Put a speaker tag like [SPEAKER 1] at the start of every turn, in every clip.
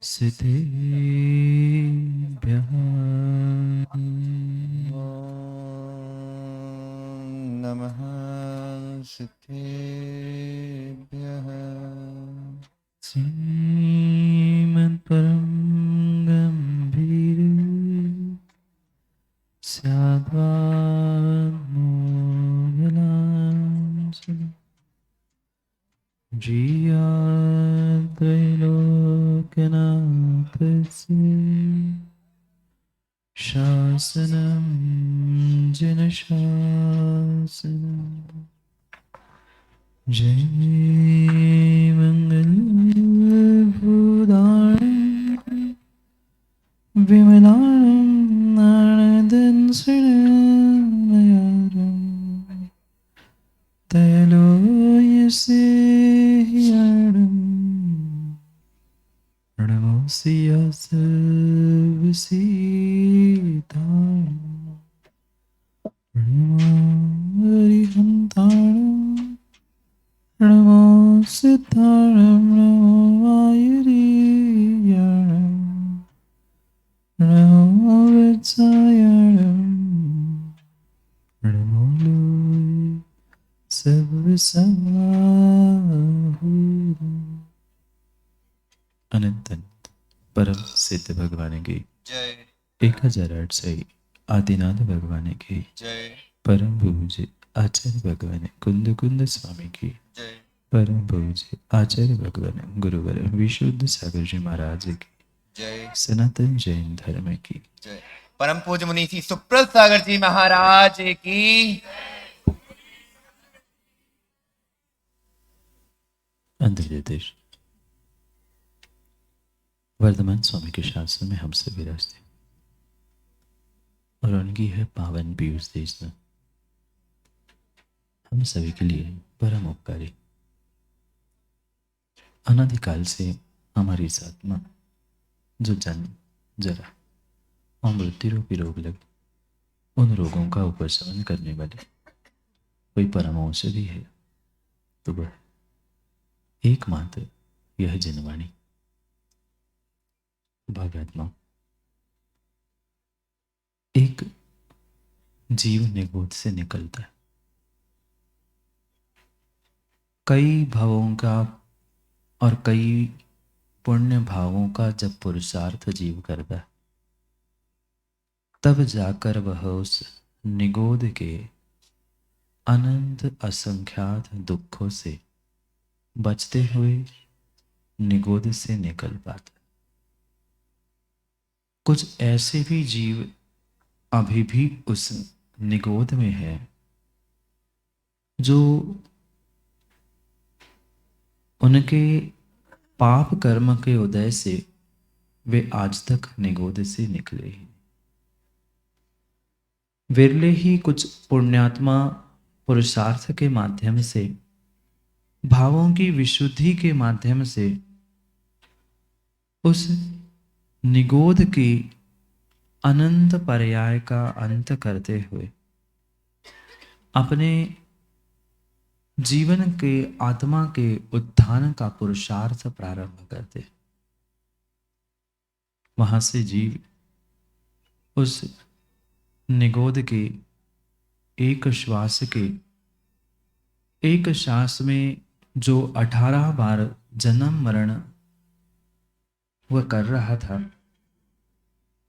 [SPEAKER 1] सिद्धेभ्यः
[SPEAKER 2] नमः सिद्धेभ्यः।
[SPEAKER 1] श्रीमत्परं गम्भीर स्याद्वाग्मोगलांसि जियात्रैलोक्यनाथस्य शासनं जनशासनं। जय मङ्गलभूतां विमलां नारदंसनमयारं तैलोक्यस्य प्रणमोऽस्ति सर्वसीताय हरिहन्ताणं नमो सिद्धाणं नमो आयुर्यं नमो वत्सायणं नमो लोय सर्वसमाहुरम्। अनंत अनंत परम सिद्ध भगवान की
[SPEAKER 2] जय
[SPEAKER 1] 1008 से आदिनाथ भगवान की
[SPEAKER 2] जय
[SPEAKER 1] परम पूज्य आचार्य भगवान कुंद कुंद स्वामी की
[SPEAKER 2] जय
[SPEAKER 1] परम पूज्य आचार्य भगवान गुरुवर विशुद्ध सागर जी महाराज की
[SPEAKER 2] जय
[SPEAKER 1] सनातन जैन धर्म की
[SPEAKER 2] जय। परम पूज्य मुनि श्री सुप्रत सागर जी महाराज की।
[SPEAKER 1] अंतर्देश वर्धमान स्वामी के शासन में हम सब विराजते और उनकी है पावन पीयूष देशना हम सभी के लिए परम उपकारी। अनादिकाल से हमारी इस आत्मा जो जन्म जरा और मृत्यु रूपी रोग लगे उन रोगों का उपशमन करने वाले कोई परम औषधि है तो वह एकमात्र यह जनवाणी भागात्मा एक जीव निगोद से निकलता है। कई भावों का और कई पुण्य भावों का जब पुरुषार्थ जीव करता है तब जाकर वह उस निगोद के अनंत असंख्यात दुखों से बचते हुए निगोद से निकल पाता। कुछ ऐसे भी जीव अभी भी उस निगोद में है जो उनके पाप कर्म के उदय से वे आज तक निगोद से निकले ही। विरले ही कुछ पुण्यात्मा पुरुषार्थ के माध्यम से भावों की विशुद्धि के माध्यम से उस निगोद की अनंत पर्याय का अंत करते हुए अपने जीवन के आत्मा के उत्थान का पुरुषार्थ प्रारंभ करते। वहां से जीव उस निगोद के एक श्वास के एक श्वास में जो 18 बार जन्म मरण वह कर रहा था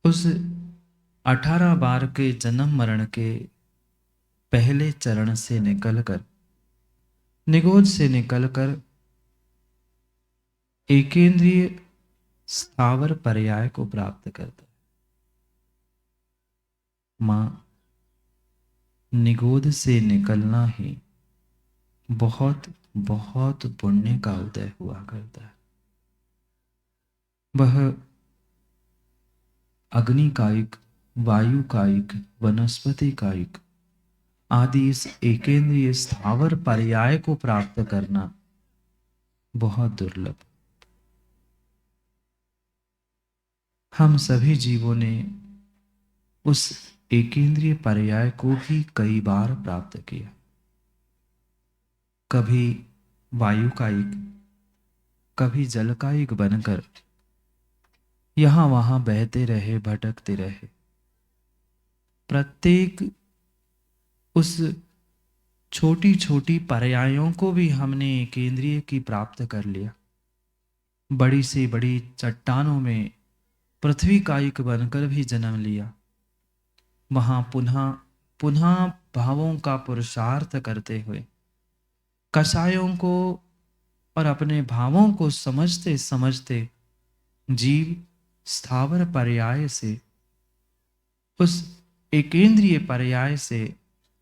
[SPEAKER 1] उस 18 बार के जन्म मरण के पहले चरण से निकलकर निगोद से निकलकर एकेंद्रीय स्थावर पर्याय को प्राप्त करता है। मां निगोद से निकलना ही बहुत बहुत पुण्य का उदय हुआ करता है। वह अग्नि कायिक वायु कायिक वनस्पति कायिक आदि इस एकेंद्रीय स्थावर पर्याय को प्राप्त करना बहुत दुर्लभ। हम सभी जीवों ने उस एकेंद्रीय पर्याय को भी कई बार प्राप्त किया। कभी वायु कायिक कभी जल कायिक बनकर यहां वहां बहते रहे, भटकते रहे। प्रत्येक उस छोटी छोटी पर्यायों को भी हमने केंद्रीय की प्राप्त कर लिया। बड़ी से बड़ी चट्टानों में पृथ्वी कायिक बनकर भी जन्म लिया। वहां पुनः पुनः भावों का पुरुषार्थ करते हुए कषायों को और अपने भावों को समझते समझते जीव स्थावर पर्याय से, उस एकेंद्रीय पर्याय से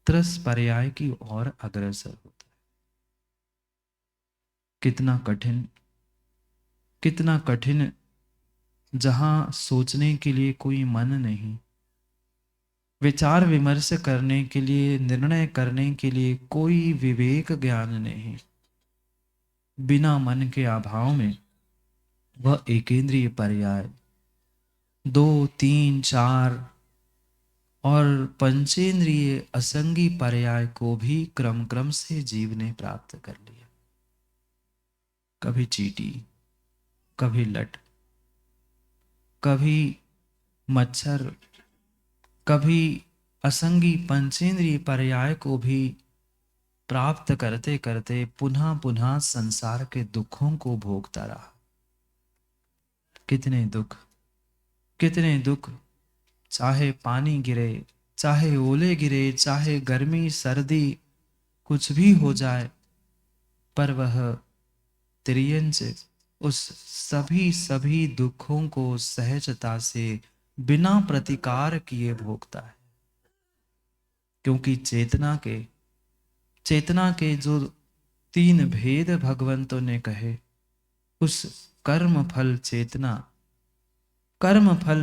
[SPEAKER 1] त्रस पर्याय की ओर अग्रसर होता है। कितना कठिन, कितना कठिन, जहां सोचने के लिए कोई मन नहीं, विचार विमर्श करने के लिए, निर्णय करने के लिए कोई विवेक ज्ञान नहीं। बिना मन के अभाव में वह एकेंद्रीय पर्याय 2, 3, 4 और पंचेंद्रिय असंगी पर्याय को भी क्रम क्रम से जीव ने प्राप्त कर लिया। कभी चींटी, कभी लट, कभी मच्छर, कभी असंगी पंचेंद्रिय पर्याय को भी प्राप्त करते करते पुनः पुनः संसार के दुखों को भोगता रहा। कितने दुख, कितने दुख, चाहे पानी गिरे, चाहे ओले गिरे, चाहे गर्मी सर्दी कुछ भी हो जाए, पर वह तिर्यंच उस सभी दुखों को सहजता से बिना प्रतिकार किए भोगता है। क्योंकि चेतना के जो 3 भेद भगवंतों ने कहे, उस कर्म फल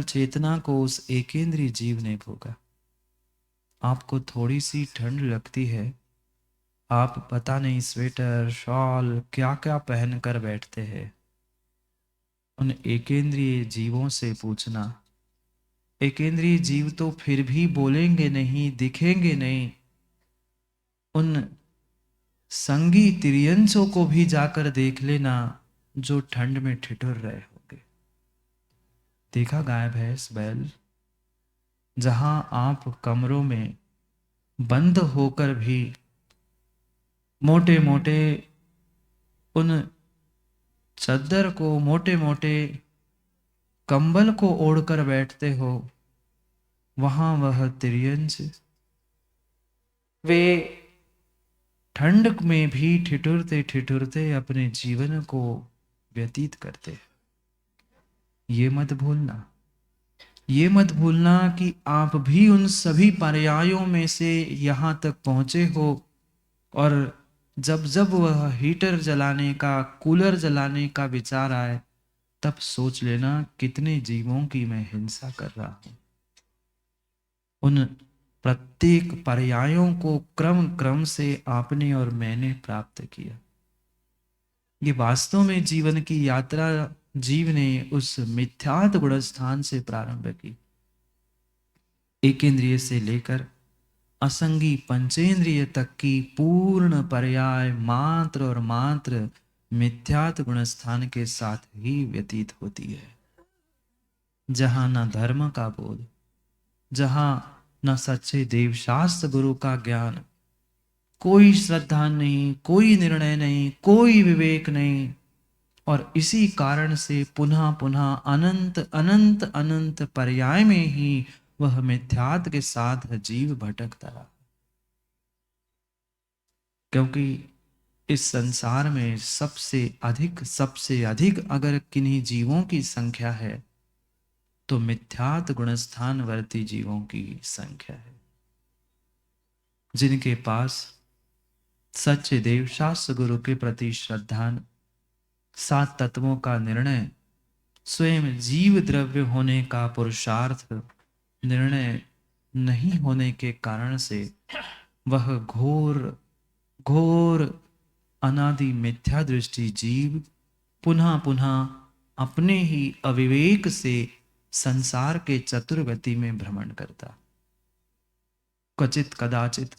[SPEAKER 1] चेतना को उस एकेंद्रीय जीव ने भोगा। आपको थोड़ी सी ठंड लगती है, आप पता नहीं स्वेटर शॉल क्या क्या पहन कर बैठते हैं। उन एकेंद्रीय जीवों से पूछना, एकेंद्रीय जीव तो फिर भी बोलेंगे नहीं, दिखेंगे नहीं। उन संगी तिर्यंसों को भी जाकर देख लेना जो ठंड में ठिठुर रहे होंगे। देखा गाय भैंस बैल, जहां आप कमरों में बंद होकर भी मोटे मोटे उन चद्दर को, मोटे मोटे कंबल को ओढ़कर बैठते हो, वहां वह तिर्यंस वे ठंड में भी ठिठुरते ठिठुरते अपने जीवन को व्यतीत करते हैं। ये मत भूलना, ये मत भूलना कि आप भी उन सभी पर्यायों में से यहां तक पहुंचे हो। और जब जब वह हीटर जलाने का, कूलर जलाने का विचार आए, तब सोच लेना कितने जीवों की मैं हिंसा कर रहा हूं। उन प्रत्येक पर्यायों को क्रम क्रम से आपने और मैंने प्राप्त किया। ये वास्तव में जीवन की यात्रा जीव ने उस मिथ्यात्व गुण स्थान से प्रारंभ की। एकेंद्रिय से लेकर असंगी पंचेंद्रिय तक की पूर्ण पर्याय मात्र और मात्र मिथ्यात्व गुण स्थान के साथ ही व्यतीत होती है। जहां न धर्म का बोध, जहां न सच्चे देवशास्त्र गुरु का ज्ञान, कोई श्रद्धा नहीं, कोई निर्णय नहीं, कोई विवेक नहीं। और इसी कारण से पुनः पुनः अनंत अनंत अनंत पर्याय में ही वह मिथ्यात्व के साथ जीव भटकता रहा। क्योंकि इस संसार में सबसे अधिक अगर किन्हीं जीवों की संख्या है तो मिथ्यात्व गुणस्थान वर्ती जीवों की संख्या है, जिनके पास सच्चे देव शास्त्र गुरु के प्रति श्रद्धा, 7 तत्वों का निर्णय, स्वयं जीव द्रव्य होने का पुरुषार्थ निर्णय नहीं होने के कारण से वह घोर घोर अनादि मिथ्या दृष्टि जीव पुनः पुनः अपने ही अविवेक से संसार के चतुर्गति में भ्रमण करता। क्वचित कदाचित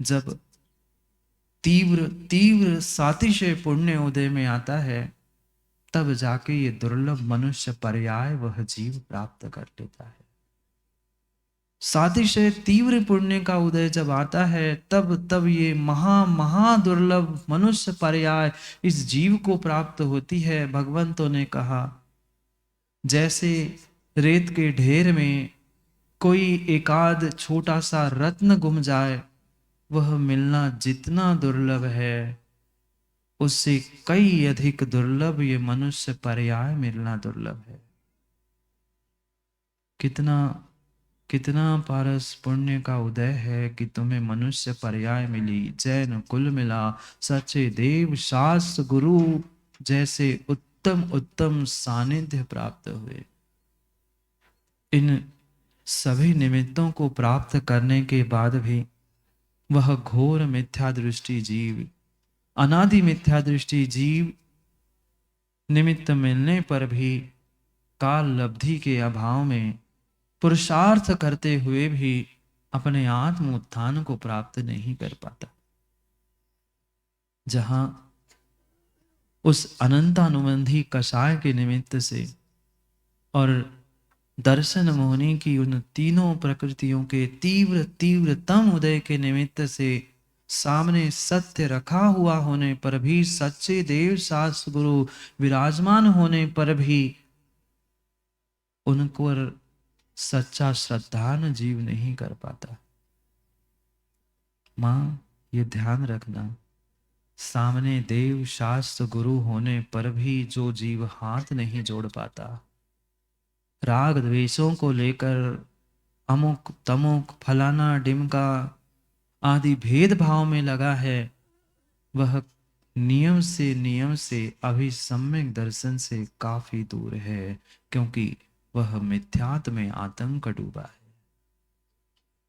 [SPEAKER 1] जब तीव्र तीव्र सातिशय पुण्य उदय में आता है तब जाके ये दुर्लभ मनुष्य पर्याय वह जीव प्राप्त कर लेता है। सातिशय तीव्र पुण्य का उदय जब आता है तब ये महा दुर्लभ मनुष्य पर्याय इस जीव को प्राप्त होती है। भगवंतों ने कहा जैसे रेत के ढेर में कोई एकाध छोटा सा रत्न गुम जाए, वह मिलना जितना दुर्लभ है उससे कई अधिक दुर्लभ ये मनुष्य पर्याय मिलना दुर्लभ है। कितना कितना पारस पुण्य का उदय है कि तुम्हें मनुष्य पर्याय मिली, जैन कुल मिला, सच्चे देव शास्त्र गुरु जैसे उत्तम उत्तम सानिध्य प्राप्त हुए। इन सभी निमित्तों को प्राप्त करने के बाद भी वह घोर मिथ्या दृष्टि जीव, अनादि मिथ्या दृष्टि जीव निमित्त मिलने पर भी काल लब्धि के अभाव में पुरुषार्थ करते हुए भी अपने आत्म उत्थान को प्राप्त नहीं कर पाता। जहां उस अनंतानुबंधी कषाय के निमित्त से और दर्शन मोहनी की उन तीनों प्रकृतियों के तीव्र तीव्रतम उदय के निमित्त से सामने सत्य रखा हुआ होने पर भी, सच्चे देव शास्त्र गुरु विराजमान होने पर भी उनको सच्चा श्रद्धान जीव नहीं कर पाता। मां ये ध्यान रखना, सामने देव शास्त्र गुरु होने पर भी जो जीव हाथ नहीं जोड़ पाता, राग द्वेषों को लेकर अमुक तमुक फलाना डिमका आदि भेदभाव में लगा है, वह नियम से अभी सम्यक दर्शन से काफी दूर है, क्योंकि वह मिथ्यात्व में आतंक डूबा है।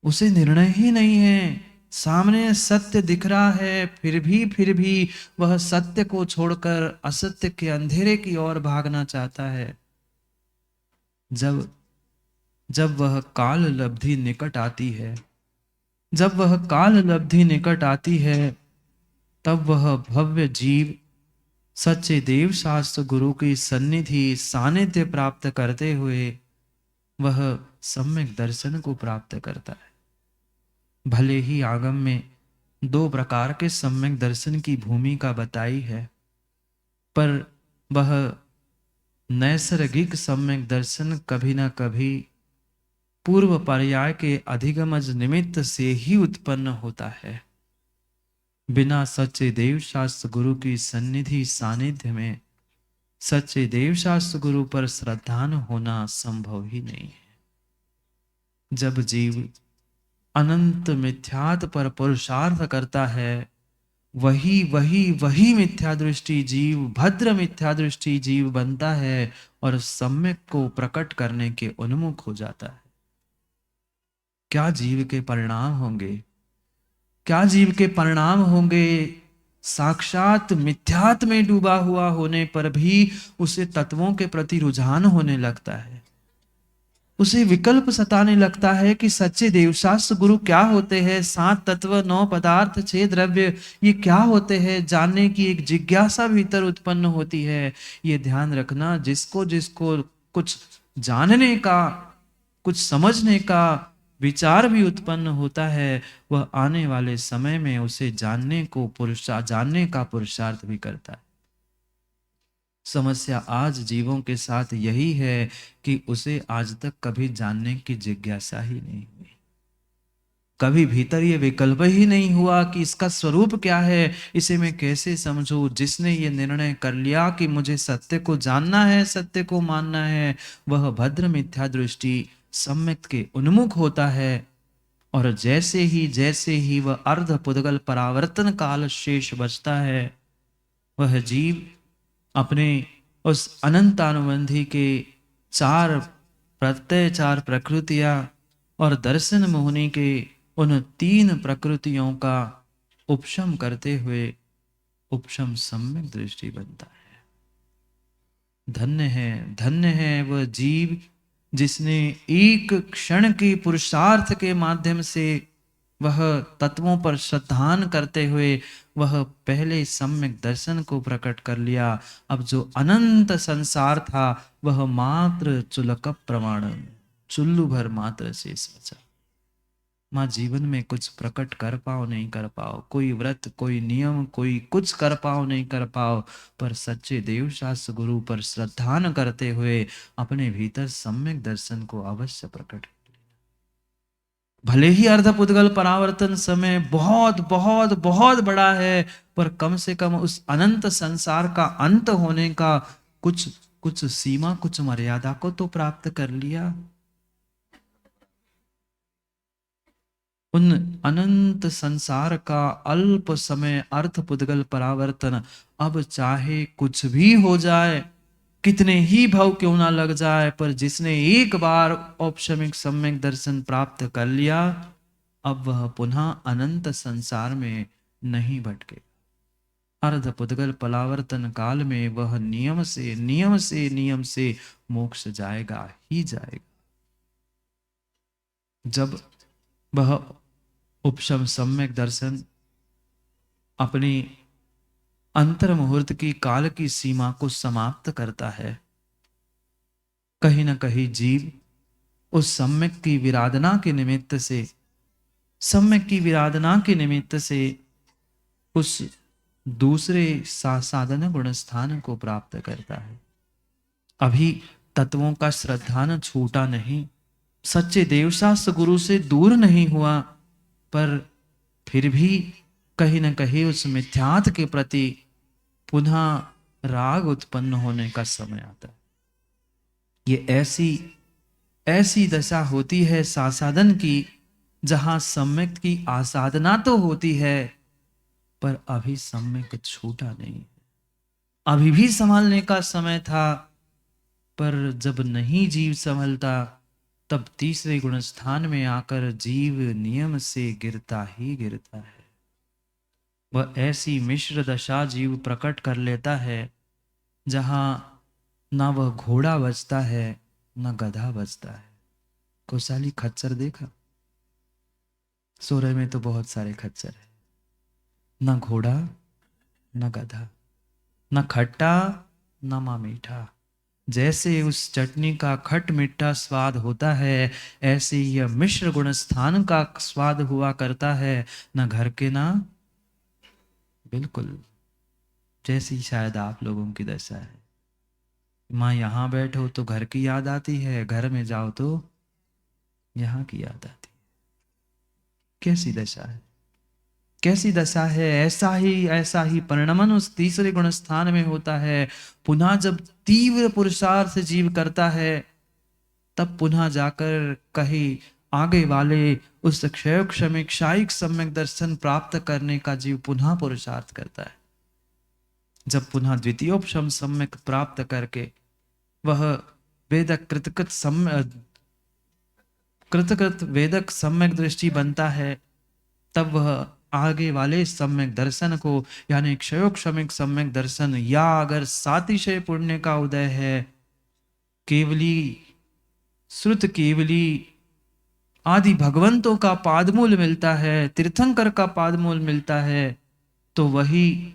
[SPEAKER 1] उसे निर्णय ही नहीं है, सामने सत्य दिख रहा है फिर भी वह सत्य को छोड़कर असत्य के अंधेरे की ओर भागना चाहता है। जब वह काल लब्धि निकट आती है, जब वह काल लब्धि निकट आती है, तब वह भव्य जीव सच्चे देव शास्त्र गुरु की सन्निधि सानिध्य प्राप्त करते हुए वह सम्यक दर्शन को प्राप्त करता है। भले ही आगम में दो प्रकार के सम्यक दर्शन की भूमिका बताई है, पर वह नैसर्गिक सम्यक दर्शन कभी ना कभी पूर्व पर्याय के अधिगमज निमित्त से ही उत्पन्न होता है। बिना सच्चे देव शास्त्र गुरु की सन्निधि सानिध्य में सच्चे देव शास्त्र गुरु पर श्रद्धान होना संभव ही नहीं है। जब जीव अनंत मिथ्यात पर पुरुषार्थ करता है, वही मिथ्या दृष्टि जीव भद्र मिथ्या दृष्टि जीव बनता है और सम्यक को प्रकट करने के उन्मुख हो जाता है। क्या जीव के परिणाम होंगे, क्या जीव के परिणाम होंगे। साक्षात मिथ्यात में डूबा हुआ होने पर भी उसे तत्वों के प्रति रुझान होने लगता है, उसे विकल्प सताने लगता है कि सच्चे देवशास्त्र गुरु क्या होते हैं, 7 तत्व 9 पदार्थ 6 द्रव्य ये क्या होते हैं, जानने की एक जिज्ञासा भीतर उत्पन्न होती है। ये ध्यान रखना, जिसको कुछ जानने का कुछ समझने का विचार भी उत्पन्न होता है, वह आने वाले समय में उसे जानने का पुरुषार्थ भी करता है। समस्या आज जीवों के साथ यही है कि उसे आज तक कभी जानने की जिज्ञासा ही नहीं हुई, कभी भीतर ये विकल्प ही नहीं हुआ कि इसका स्वरूप क्या है, इसे मैं कैसे समझूं। जिसने ये निर्णय कर लिया कि मुझे सत्य को जानना है, सत्य को मानना है, वह भद्र मिथ्या दृष्टि सम्यक के उन्मुख होता है। और जैसे ही वह अर्ध पुद्गल परावर्तन काल शेष बचता है, वह जीव अपने उस अनंतानुबंधी के 4 प्रत्यय 4 प्रकृतियां और दर्शन मोहनी के उन 3 प्रकृतियों का उपशम करते हुए उपशम सम्यक दृष्टि बनता है। धन्य है वह जीव जिसने एक क्षण के पुरुषार्थ के माध्यम से वह तत्वों पर श्रद्धान करते हुए वह पहले सम्यक दर्शन को प्रकट कर लिया। अब जो अनंत संसार था वह मात्र चुलक प्रमाण, चुल्लू भर मात्र शेष बचा। माँ जीवन में कुछ प्रकट कर पाओ नहीं कर पाओ, कोई व्रत कोई नियम कोई कुछ कर पाओ नहीं कर पाओ, पर सच्चे देव शास्त्र गुरु पर श्रद्धान करते हुए अपने भीतर सम्यक दर्शन को अवश्य प्रकट। भले ही अर्धपुद्गल परावर्तन समय बहुत बहुत बहुत बड़ा है, पर कम से कम उस अनंत संसार का अंत होने का कुछ कुछ सीमा कुछ मर्यादा को तो प्राप्त कर लिया। उन अनंत संसार का अल्प समय अर्धपुद्गल परावर्तन, अब चाहे कुछ भी हो जाए, कितने ही भव क्यों ना लग जाए, पर जिसने एक बार औपशमिक सम्यक दर्शन प्राप्त कर लिया, अब वह पुनः अनंत संसार में नहीं भटके। अर्धपुद्गल परावर्तन काल में वह नियम से मोक्ष जाएगा ही जाएगा। जब वह उपशम सम्यक दर्शन अपनी अंतर मुहूर्त की काल की सीमा को समाप्त करता है, कहीं ना कहीं जीव उस सम्यक की विराधना के निमित्त से, सम्यक की विराधना के निमित्त से उस दूसरे साधन गुण स्थान को प्राप्त करता है। अभी तत्वों का श्रद्धान छूटा नहीं, सच्चे देवशास्त्र गुरु से दूर नहीं हुआ, पर फिर भी कहीं न कहीं उस मिथ्यात के प्रति पुनः राग उत्पन्न होने का समय आता है। ये ऐसी दशा होती है साधन की, जहां सम्यक की आसाधना तो होती है, पर अभी सम्यक छूटा नहीं, अभी भी संभालने का समय था, पर जब नहीं जीव संभलता, तब तीसरे गुण स्थान में आकर जीव नियम से गिरता ही गिरता है। वह ऐसी मिश्र दशा जीव प्रकट कर लेता है, जहां ना वह घोड़ा बचता है ना गधा बचता है। कोसाली खच्चर देखा? सोरे में तो बहुत सारे खच्चर है, ना घोड़ा ना गधा, ना खट्टा ना मा मीठा। जैसे उस चटनी का खट मीठा स्वाद होता है, ऐसे ही यह मिश्र गुण स्थान का स्वाद हुआ करता है, ना घर के ना, बिल्कुल जैसी शायद आप लोगों की दशा है। माँ यहां बैठो तो घर की याद आती है, घर में जाओ तो यहां की याद आती है। कैसी दशा है, कैसी दशा है। ऐसा ही परिणमन उस तीसरे गुण स्थान में होता है। पुनः जब तीव्र पुरुषार्थ जीव करता है, तब पुनः जाकर कहीं आगे वाले उस क्षय क्षमिक क्षायिक सम्यक दर्शन प्राप्त करने का जीव पुनः पुरुषार्थ करता है। जब पुनः द्वितीयोपशम सम्यक प्राप्त करके वह वेदक कृतकृत वेदक सम्यक दृष्टि बनता है, तब वह आगे वाले सम्यक दर्शन को, यानी क्षयोक्षमिक सम्यक दर्शन, या अगर सातिशय पुण्य का उदय है, केवली श्रुत केवली आदि भगवंतों का पादमूल मिलता है, तीर्थंकर का पादमूल मिलता है, तो वही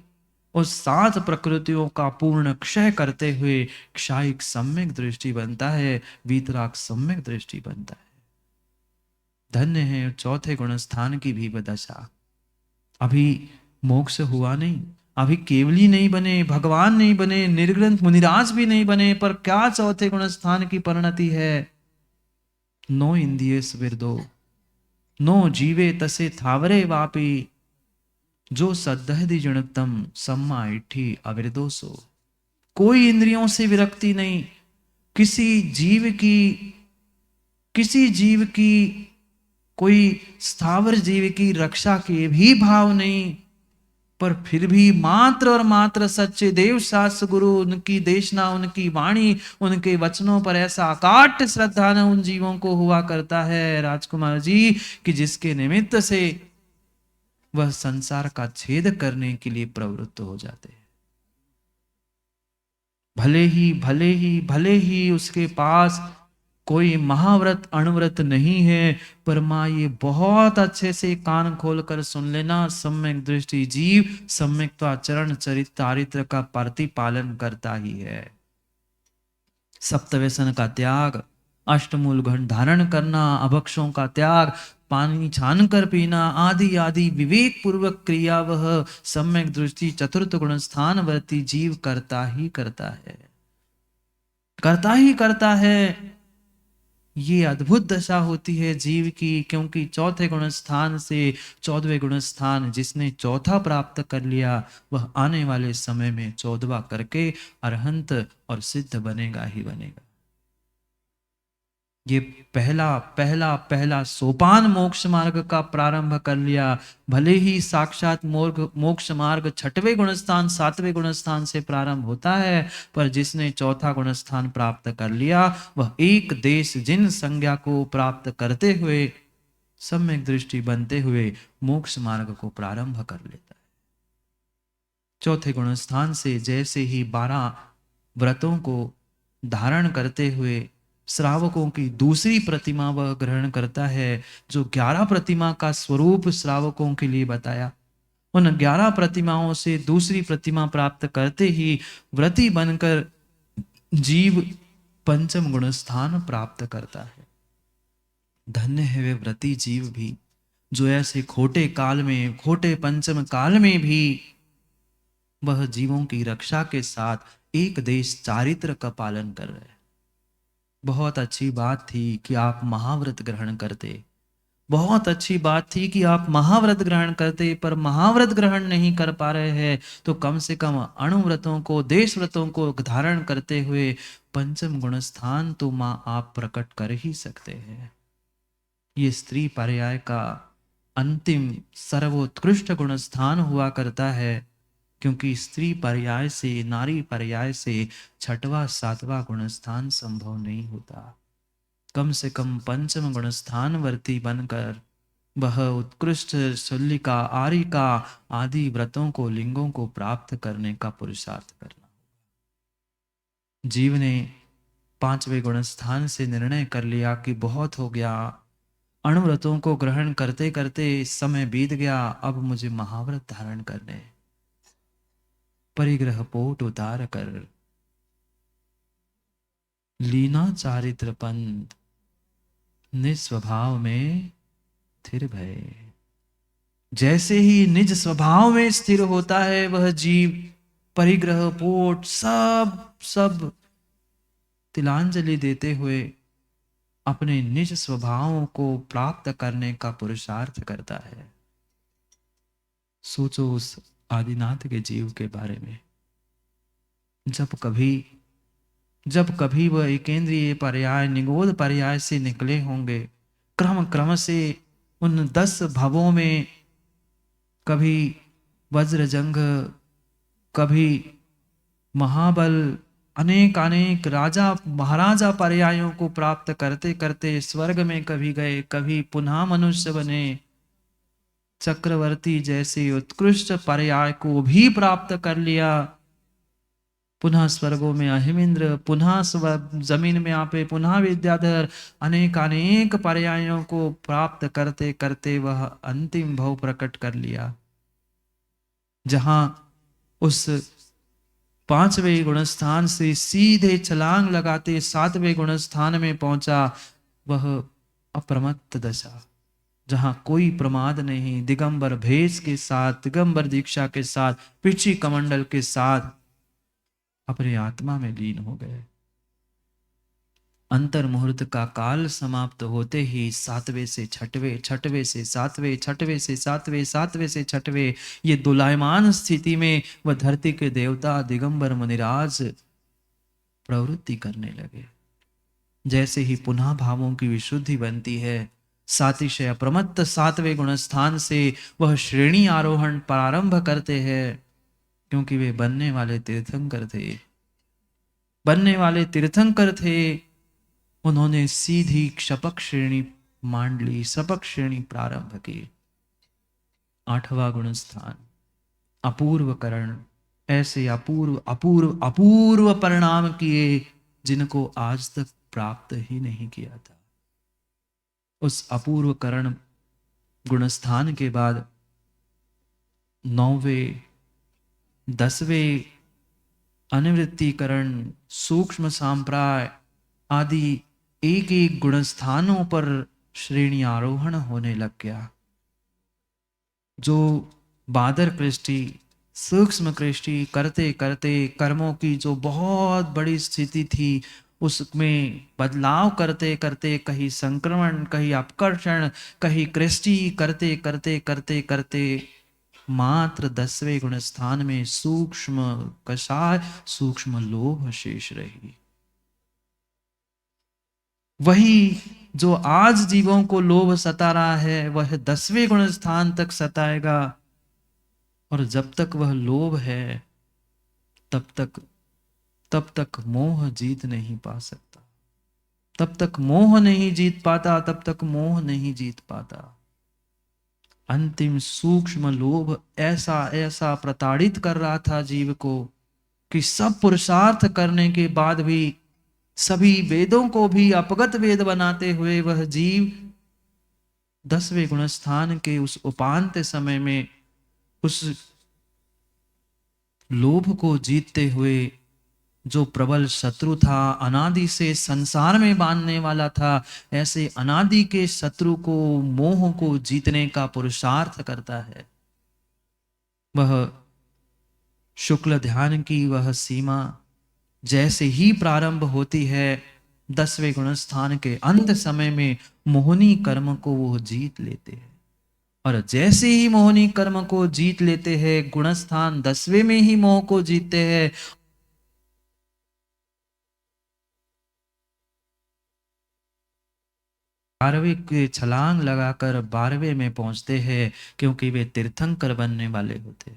[SPEAKER 1] उस 7 प्रकृतियों का पूर्ण क्षय करते हुए क्षायिक सम्यक दृष्टि बनता है, वीतराग सम्यक दृष्टि बनता है। धन्य है चौथे गुण स्थान की भी दशा। अभी मोक्ष हुआ नहीं, अभी केवली नहीं बने, भगवान नहीं बने, निर्ग्रंथ मुनिराज भी नहीं बने, पर क्या चौथे गुण स्थान की परिणति है। नो इंद्रियस विरदो नो जीवे तसे थावरे वापी, जो सद्धि जणतम सम्मा इठी अविरदोसो। कोई इंद्रियों से विरक्ति नहीं, किसी जीव की कोई स्थावर जीव की रक्षा के भी भाव नहीं, पर फिर भी मात्र और मात्र सच्चे देव शास्त्र गुरु, उनकी देशना, उनकी वाणी, उनके वचनों पर ऐसा अकाट श्रद्धा न उन जीवों को हुआ करता है राजकुमार जी, कि जिसके निमित्त से वह संसार का छेद करने के लिए प्रवृत्त हो जाते हैं। भले ही उसके पास कोई महाव्रत अणुव्रत नहीं है, पर माँ ये बहुत अच्छे से कान खोलकर सुन लेना, सम्यक दृष्टि जीव सम्यक आचरण चरित चारित्र का प्रतिपालन करता ही है। सप्तव्यसन का त्याग, अष्टमूल घन धारण करना, अभक्षों का त्याग, पानी छान कर पीना आदि आदि विवेक पूर्वक क्रिया वह सम्यक दृष्टि चतुर्थ गुण स्थान वर्ती जीव करता ही करता है, करता ही करता है। ये अद्भुत दशा होती है जीव की, क्योंकि चौथे गुण स्थान से 14वें गुण स्थान जिसने चौथा प्राप्त कर लिया, वह आने वाले समय में 14वां करके अरहंत और सिद्ध बनेगा ही बनेगा। ये पहला पहला पहला सोपान मोक्ष मार्ग का प्रारंभ कर लिया। भले ही साक्षात मोक्ष मार्ग 6वें गुण स्थान 7वें गुण स्थान से प्रारंभ होता है, पर जिसने चौथा गुण स्थान प्राप्त कर लिया, वह एक देश जिन संज्ञा को प्राप्त करते हुए सम्यक दृष्टि बनते हुए मोक्ष मार्ग को प्रारंभ कर लेता है। चौथे गुण स्थान से जैसे ही 12 व्रतों को धारण करते हुए श्रावकों की दूसरी प्रतिमा वह ग्रहण करता है, जो 11 प्रतिमा का स्वरूप श्रावकों के लिए बताया, उन 11 प्रतिमाओं से दूसरी प्रतिमा प्राप्त करते ही व्रती बनकर जीव पंचम गुण स्थान प्राप्त करता है। धन्य है वे व्रती जीव भी, जो ऐसे खोटे काल में, खोटे पंचम काल में भी वह जीवों की रक्षा के साथ एक देश चारित्र का पालन कर रहे हैं। बहुत अच्छी बात थी कि आप महाव्रत ग्रहण करते, बहुत अच्छी बात थी कि आप महाव्रत ग्रहण करते, पर महाव्रत ग्रहण नहीं कर पा रहे हैं तो कम से कम अणुव्रतों को, देश व्रतों को धारण करते हुए पंचम गुण स्थान तो मां आप प्रकट कर ही सकते हैं। ये स्त्री पर्याय का अंतिम सर्वोत्कृष्ट गुण स्थान हुआ करता है, क्योंकि स्त्री पर्याय से, नारी पर्याय से 6वां 7वां गुण स्थान संभव नहीं होता। कम से कम पंचम गुण स्थान वर्ती बनकर वह उत्कृष्ट शल्यिका, आरिका आदि व्रतों को, लिंगों को प्राप्त करने का पुरुषार्थ करना। जीव ने 5वें गुण स्थान से निर्णय कर लिया कि बहुत हो गया, अणुव्रतों को ग्रहण करते करते समय बीत गया, अब मुझे महाव्रत धारण करने। परिग्रह पोट उतार कर लीना चारित्र पंथ, निस्वभाव में स्थिर भय। जैसे ही निज स्वभाव में स्थिर होता है वह जीव, परिग्रह पोट सब तिलांजलि देते हुए अपने निज स्वभावों को प्राप्त करने का पुरुषार्थ करता है। सोचो उस आदिनाथ के जीव के बारे में, जब कभी वह एकेंद्रिय पर्याय, निगोद पर्याय से निकले होंगे, क्रम क्रम से उन 10 भवों में कभी वज्रजंग, कभी महाबल, अनेक राजा महाराजा पर्यायों को प्राप्त करते करते स्वर्ग में कभी गए, कभी पुनः मनुष्य बने, चक्रवर्ती जैसे उत्कृष्ट पर्याय को भी प्राप्त कर लिया, पुनः स्वर्गों में अहिमिंद्र, पुनः जमीन में आपे, पुनः विद्याधर, अनेक पर्यायों को प्राप्त करते करते वह अंतिम भव प्रकट कर लिया, जहां उस 5वें गुण स्थान से सीधे छलांग लगाते 7वें गुण स्थान में पहुंचा। वह अप्रमत्त दशा, जहां कोई प्रमाद नहीं, दिगंबर भेष के साथ, दिगंबर दीक्षा के साथ, पिछी कमंडल के साथ अपने आत्मा में लीन हो गए। अंतर मुहूर्त का काल समाप्त होते ही 7वें से 6वें, 6वें से 7वें, 6वें से 7वें, 7वें से 6वें, ये दोलायमान स्थिति में वह धरती के देवता दिगंबर मुनिराज प्रवृत्ति करने लगे। जैसे ही पुनः भावों की विशुद्धि बनती है, सातिशय अप्रमत्त 7वें गुण स्थान से वह श्रेणी आरोहण प्रारंभ करते हैं, क्योंकि वे बनने वाले तीर्थंकर थे। उन्होंने सीधी क्षपक श्रेणी मान ली, शपक श्रेणी प्रारंभ की। 8वां गुण स्थान अपूर्व करण, ऐसे अपूर्व परिणाम किए जिनको आज तक प्राप्त ही नहीं किया था। उस अपूर्व करण गुणस्थान के बाद 9वें 10वें अनिवृत्तिकरण, सूक्ष्म सांप्राय आदि एक एक गुणस्थानों पर श्रेणी आरोहण होने लग गया। जो बादर कृष्टि, सूक्ष्म कृष्टि करते करते कर्मों की जो बहुत बड़ी स्थिति थी, उसमें बदलाव करते करते कहीं संक्रमण, कहीं अपकर्षण, कहीं कृष्टि करते करते करते करते मात्र 10वें गुण स्थान में सूक्ष्म कषाय, सूक्ष्म लोभ शेष रही। वही जो आज जीवों को लोभ सता रहा है, वह 10वें गुण स्थान तक सताएगा। और जब तक वह लोभ है, तब तक मोह जीत नहीं पा सकता। तब तक मोह नहीं जीत पाता, तब तक मोह नहीं जीत पाता। अंतिम सूक्ष्म लोभ ऐसा ऐसा प्रताड़ित कर रहा था जीव को कि सब पुरुषार्थ करने के बाद भी, सभी वेदों को भी अपगत वेद बनाते हुए वह जीव 10वें गुणस्थान के उस उपांत समय में उस लोभ को जीतते हुए, जो प्रबल शत्रु था, अनादि से संसार में बांधने वाला था, ऐसे अनादि के शत्रु को, मोह को जीतने का पुरुषार्थ करता है। वह शुक्ल ध्यान की वह सीमा जैसे ही प्रारंभ होती है, 10वें गुणस्थान के अंत समय में मोहनी कर्म को वो जीत लेते हैं। और जैसे ही मोहनी कर्म को जीत लेते हैं, गुणस्थान 10वें में ही मोह को जीतते हैं। 12वें के छलांग लगाकर 12वें में पहुंचते हैं, क्योंकि वे तीर्थंकर बनने वाले होते।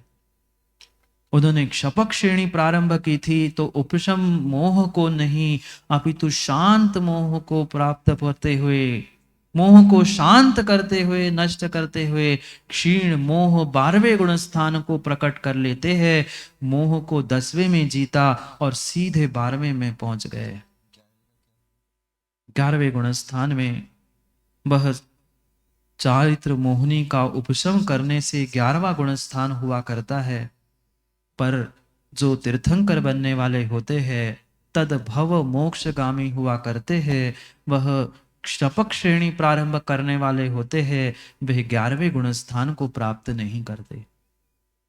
[SPEAKER 1] उन्होंने क्षपक श्रेणी प्रारंभ की थी तो उपशम मोह को नहीं, अपितु शांत मोह को प्राप्त करते हुए, मोह को शांत करते हुए, नष्ट करते हुए, क्षीण मोह 12वें गुण स्थान को प्रकट कर लेते हैं। मोह को 10वें में जीता और सीधे 12वें में पहुंच गए। 11वें गुण स्थान में वह चारित्र मोहनी का उपशम करने से 11वां गुण स्थान हुआ करता है। पर जो तीर्थंकर बनने वाले होते हैं, तद भव मोक्षगामी हुआ करते हैं, वह क्षपक श्रेणी प्रारंभ करने वाले होते हैं, वे 11वें गुण स्थान को प्राप्त नहीं करते।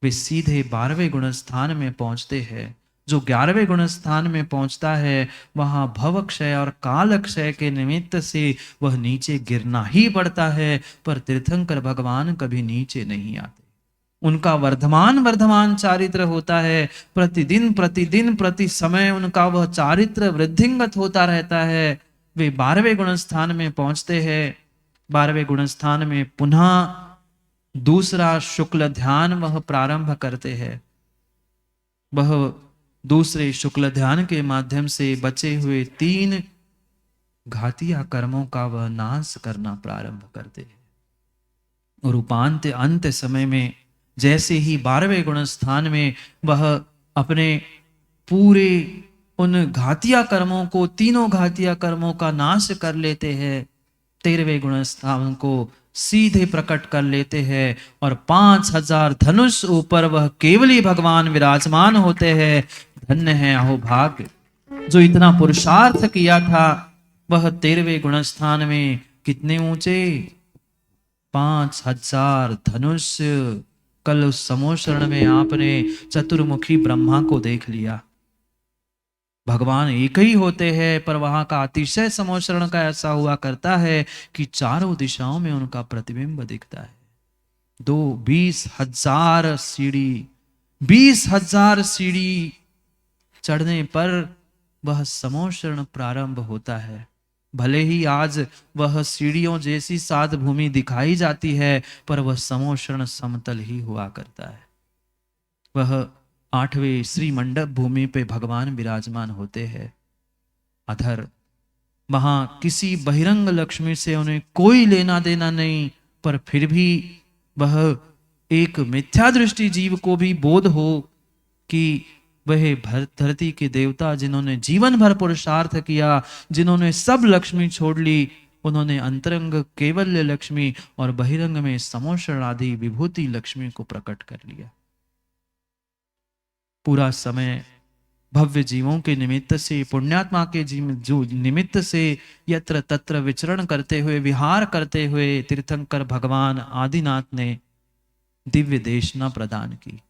[SPEAKER 1] वे सीधे 12वें गुण स्थान में पहुंचते हैं। जो 11वें गुण स्थान में पहुंचता है, वहां भव क्षय और काल क्षय के निमित्त से वह नीचे गिरना ही पड़ता है। पर तीर्थंकर भगवान कभी नीचे नहीं आते। उनका वर्धमान चारित्र होता है। प्रतिदिन प्रतिदिन प्रति समय उनका वह चारित्र वृद्धिंगत होता रहता है। वे 12वें गुण स्थान में पहुंचते हैं। 12वें गुण स्थान में पुनः दूसरा शुक्ल ध्यान वह प्रारंभ करते हैं। वह दूसरे शुक्ल ध्यान के माध्यम से बचे हुए 3 घातिया कर्मों का वह नाश करना प्रारंभ करते हैं। और उपांत अंत समय में जैसे ही 12वें गुण स्थान में वह अपने पूरे उन घातिया कर्मों को, तीनों घातिया कर्मों का नाश कर लेते हैं, 13वें गुण स्थान को सीधे प्रकट कर लेते हैं। और 5000 धनुष ऊपर वह केवली भगवान विराजमान होते हैं। धन्य है अहो भाग्य, जो इतना पुरुषार्थ किया था वह 13वें गुण स्थान में कितने ऊंचे, 5000 धनुष। कल उस समोशरण में आपने चतुर्मुखी ब्रह्मा को देख लिया। भगवान एक ही होते हैं, पर वहां का अतिशय समोशरण का ऐसा हुआ करता है कि चारों दिशाओं में उनका प्रतिबिंब दिखता है। 20,000 सीढ़ी, 20,000 सीढ़ी चढ़ने पर वह समोशरण प्रारंभ होता है। भले ही आज वह सीढ़ियों जैसी सात भूमि दिखाई जाती है, पर वह समोशरण समतल ही हुआ करता है। वह 8वें श्री मंडप भूमि पे भगवान विराजमान होते हैं। अधर वहां किसी बहिरंग लक्ष्मी से उन्हें कोई लेना देना नहीं, पर फिर भी वह एक मिथ्या दृष्टि जीव को भी बोध हो कि वह धरती के देवता जिन्होंने जीवन भर पुरुषार्थ किया, जिन्होंने सब लक्ष्मी छोड़ ली, उन्होंने अंतरंग केवल्य लक्ष्मी और बहिरंग में समोषण आदि विभूति लक्ष्मी को प्रकट कर लिया। पूरा समय भव्य जीवों के निमित्त से, पुण्यात्मा के जो निमित्त से यत्र तत्र विचरण करते हुए, विहार करते हुए तीर्थंकर भगवान आदिनाथ ने दिव्य देशना प्रदान की।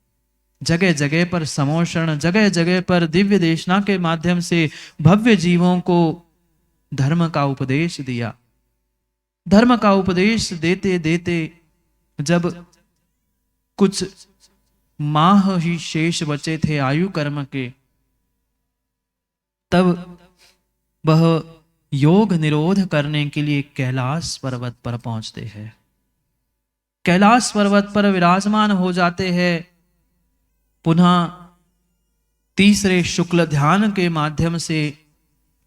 [SPEAKER 1] जगह जगह पर समोषण, जगह जगह पर दिव्य देशना के माध्यम से भव्य जीवों को धर्म का उपदेश दिया। धर्म का उपदेश देते देते जब कुछ माह ही शेष बचे थे आयु कर्म के, तब वह योग निरोध करने के लिए कैलाश पर्वत पर पहुंचते हैं। कैलाश पर्वत पर विराजमान हो जाते हैं। पुनः तीसरे शुक्ल ध्यान के माध्यम से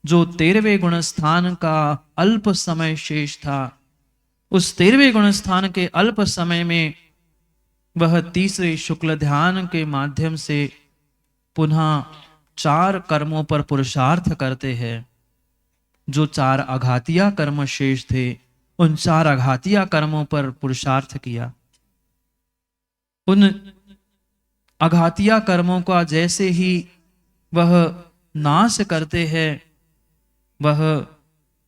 [SPEAKER 1] जो 13वें गुण स्थान का अल्प समय शेष था, उस 13वें गुण स्थान के अल्प समय में वह तीसरे शुक्ल ध्यान के माध्यम से पुनः 4 कर्मों पर पुरुषार्थ करते हैं। जो 4 आघातिया कर्म शेष थे, उन 4 आघातिया कर्मों पर पुरुषार्थ किया। उन आघातिया कर्मों का जैसे ही वह नाश करते हैं, वह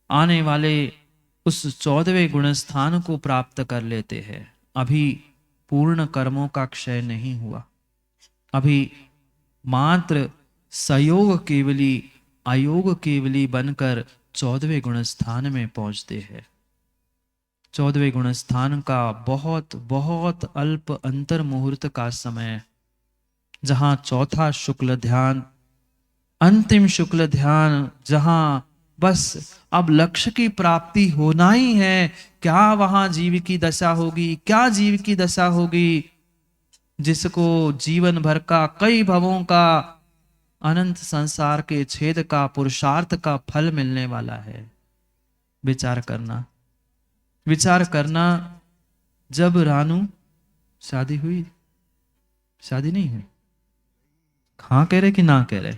[SPEAKER 1] आने वाले उस 14वें गुण स्थान को प्राप्त कर लेते हैं। अभी पूर्ण कर्मों का क्षय नहीं हुआ, अभी मात्र सयोग केवली, अयोग केवली बनकर 14वें गुण स्थान में पहुंचते हैं। 14वें गुण स्थान का बहुत बहुत अल्प अंतर मुहूर्त का समय, जहां चौथा शुक्ल ध्यान, अंतिम शुक्ल ध्यान, जहां बस अब लक्ष्य की प्राप्ति होना ही है। क्या वहां जीव की दशा होगी, क्या जीव की दशा होगी, जिसको जीवन भर का, कई भवों का, अनंत संसार के छेद का, पुरुषार्थ का फल मिलने वाला है। विचार करना, विचार करना। जब रानू शादी हुई, शादी नहीं हुई, हाँ कह रहे कि ना कह रहे?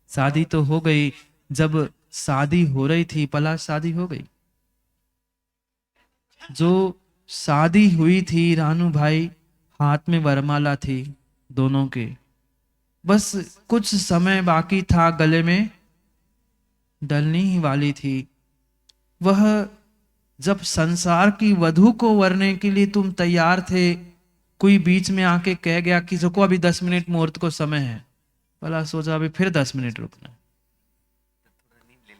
[SPEAKER 1] शादी तो हो गई। जब शादी हो रही थी, पला शादी हो गई। जो शादी हुई थी रानू भाई, हाथ में वरमाला थी दोनों के, बस कुछ समय बाकी था, गले में डलनी ही वाली थी। वह जब संसार की वधू को वरने के लिए तुम तैयार थे, कोई बीच में आके कह गया कि जो को अभी 10 मिनट मुहूर्त को समय है। भला सोचा अभी फिर 10 मिनट रुकना,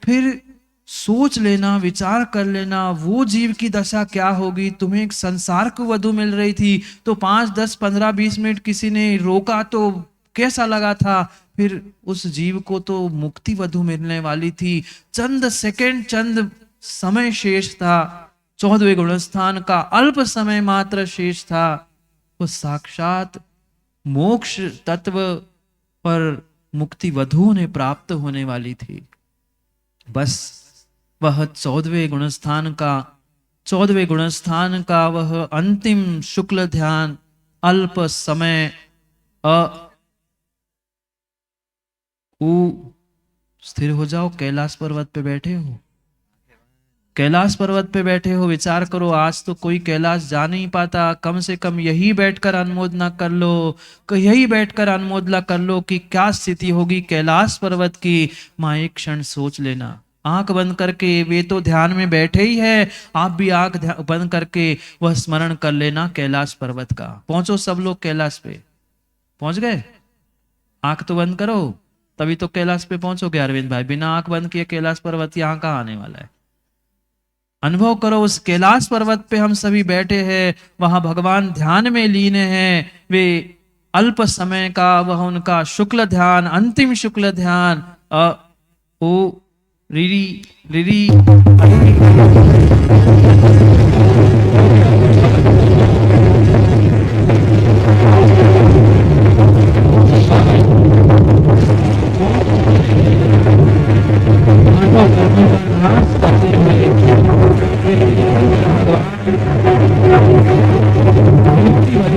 [SPEAKER 1] फिर सोच लेना, विचार कर लेना वो जीव की दशा क्या होगी। तुम्हें एक संसार को वधू मिल रही थी, तो 5, 10, 15, 20 मिनट किसी ने रोका तो कैसा लगा था। फिर उस जीव को तो मुक्ति वधू मिलने वाली थी। चंद सेकंड, चंद समय शेष था। 14वें गुणस्थान का अल्प समय मात्र शेष था। वो साक्षात मोक्ष तत्व पर मुक्ति वधु ने प्राप्त होने वाली थी। बस वह 14वें गुणस्थान का वह अंतिम शुक्ल ध्यान, अल्प समय स्थिर हो जाओ। कैलाश पर्वत पे बैठे हो, कैलाश पर्वत पे बैठे हो, विचार करो। आज तो कोई कैलाश जा नहीं पाता, कम से कम यही बैठकर अनुमोदना कर लो, यही बैठकर अनुमोदना कर लो कि क्या स्थिति होगी कैलाश पर्वत की। मां एक क्षण सोच लेना, आंख बंद करके। वे तो ध्यान में बैठे ही है, आप भी आंख बंद करके वह स्मरण कर लेना कैलाश पर्वत का। पहुंचो सब लोग कैलाश पे, पहुंच गए? आंख तो बंद करो, तभी तो कैलाश पे पहुंचोगे अरविंद भाई। बिना आंख बंद किए कैलाश पर्वत यहाँ कहाँ आने वाला है? अनुभव करो, उस कैलाश पर्वत पे हम सभी बैठे हैं, वहां भगवान ध्यान में लीन हैं। वे अल्प समय का वह उनका शुक्ल ध्यान, अंतिम शुक्ल ध्यान। ओ रिरी रिरी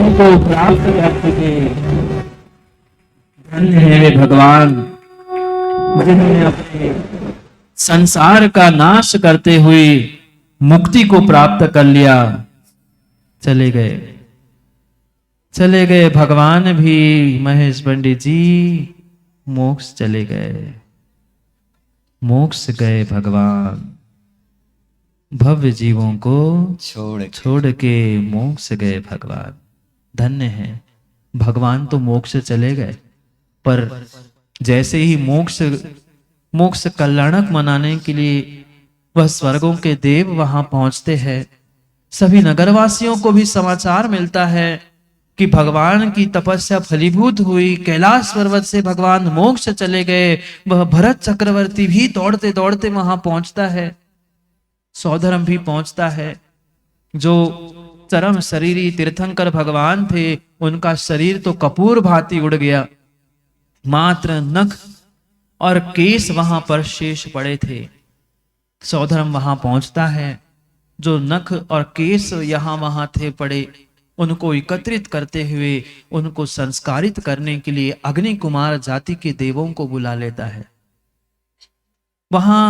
[SPEAKER 1] को प्राप्त कर सके। धन्य है वे भगवान जिन्होंने अपने संसार का नाश करते हुए मुक्ति को प्राप्त कर लिया। चले गए भगवान भी, महेश पंडित जी मोक्ष चले गए, मोक्ष गए भगवान, भव्य जीवों को छोड़ के मोक्ष गए भगवान। धन्य है भगवान तो मोक्ष चले गए, पर जैसे ही मोक्ष कल्याणक मनाने के लिए वह स्वर्गों के देव वहां पहुंचते हैं, सभी नगरवासियों को भी समाचार मिलता है कि भगवान की तपस्या फलीभूत हुई, कैलाश पर्वत से भगवान मोक्ष चले गए। वह भरत चक्रवर्ती भी दौड़ते दौड़ते वहां पहुंचता है, सौधर्म भी पहुंचता है। जो चरम शरीरी तीर्थंकर भगवान थे, उनका शरीर तो कपूर भांति उड़ गया, मात्र नख और केश वहां पर शेष पड़े थे। सौधर्म वहां पहुंचता है, जो नख और केश यहां वहां थे पड़े, उनको एकत्रित करते हुए उनको संस्कारित करने के लिए अग्नि कुमार जाति के देवों को बुला लेता है। वहां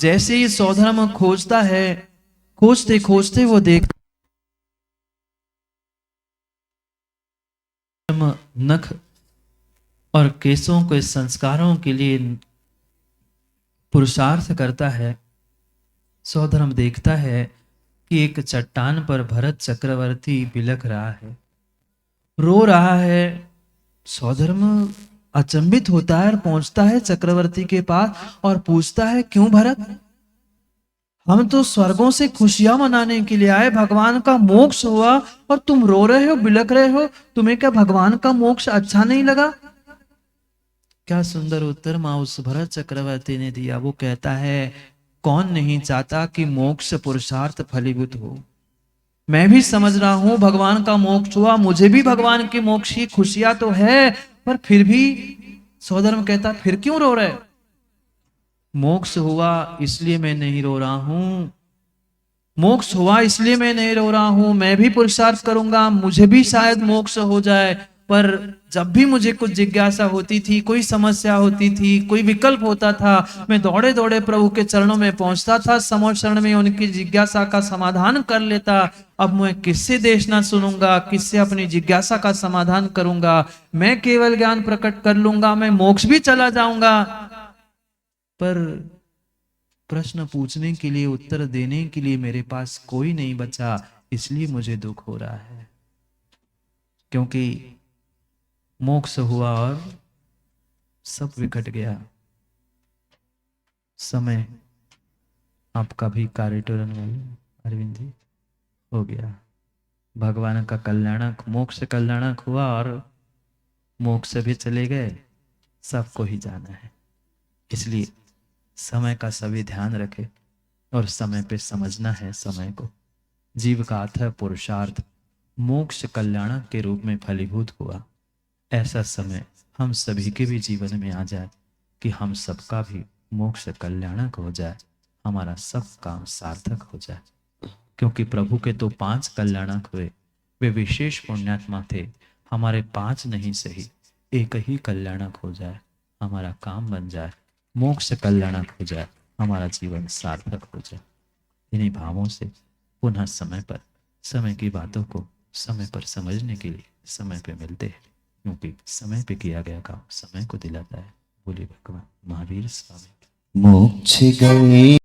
[SPEAKER 1] जैसे ही सौधर्म खोजता है, खोजते खोजते वो देख नख और केशों के संस्कारों के लिए पुरुषार्थ करता है। सौधर्म देखता है कि एक चट्टान पर भरत चक्रवर्ती बिलख रहा है, रो रहा है। सौधर्म अचंभित होता है और पहुंचता है चक्रवर्ती के पास और पूछता है, क्यों भरत, हम तो स्वर्गों से खुशियां मनाने के लिए आए, भगवान का मोक्ष हुआ और तुम रो रहे हो, बिलख रहे हो, तुम्हें क्या भगवान का मोक्ष अच्छा नहीं लगा? क्या सुंदर उत्तर मां उस भरत चक्रवर्ती ने दिया। वो कहता है, कौन नहीं चाहता कि मोक्ष पुरुषार्थ फलीभूत हो। मैं भी समझ रहा हूं भगवान का मोक्ष हुआ, मुझे भी भगवान के मोक्ष की खुशियां तो है, पर फिर भी सौधर्म कहता, फिर क्यों रो रहे? मोक्ष हुआ इसलिए मैं नहीं रो रहा हूं, मोक्ष हुआ इसलिए मैं नहीं रो रहा हूं। मैं भी पुरुषार्थ करूंगा, मुझे भी शायद मोक्ष हो जाए, पर जब भी मुझे कुछ जिज्ञासा होती थी, कोई समस्या होती थी, कोई विकल्प होता था, मैं दौड़े दौड़े प्रभु के चरणों में पहुंचता था, समोर चरण में उनकी जिज्ञासा का समाधान कर लेता। अब मैं किससे देश ना सुनूंगा, किससे अपनी जिज्ञासा का समाधान करूंगा? मैं केवल ज्ञान प्रकट कर लूंगा, मैं मोक्ष भी चला जाऊंगा, पर प्रश्न पूछने के लिए, उत्तर देने के लिए मेरे पास कोई नहीं बचा, इसलिए मुझे दुख हो रहा है। क्योंकि मोक्ष हुआ और सब विकट गया। समय आपका भी कार्यटोरन में अरविंद जी हो गया। भगवान का कल्याणक, मोक्ष कल्याणक हुआ और मोक्ष भी चले गए, सबको ही जाना है। इसलिए समय का सभी ध्यान रखे और समय पे समझना है समय को। जीव का अथः पुरुषार्थ मोक्ष कल्याणक के रूप में फलीभूत हुआ। ऐसा समय हम सभी के भी जीवन में आ जाए कि हम सबका भी मोक्ष कल्याणक हो जाए, हमारा सब काम सार्थक हो जाए। क्योंकि प्रभु के तो 5 कल्याणक हुए, वे विशेष पुण्यात्मा थे। हमारे 5 नहीं सही, एक ही कल्याणक हो जाए, हमारा काम बन जाए, मोक्ष कल्याणक हो जाए, हमारा जीवन सार्थक हो जाए। इन्हीं भावों से पुनः समय पर समय की बातों को समय पर समझने के लिए समय पे मिलते हैं, क्योंकि समय पे किया गया काम समय को दिलाता है। बोले भगवान महावीर स्वामी।
[SPEAKER 3] मोक्ष गए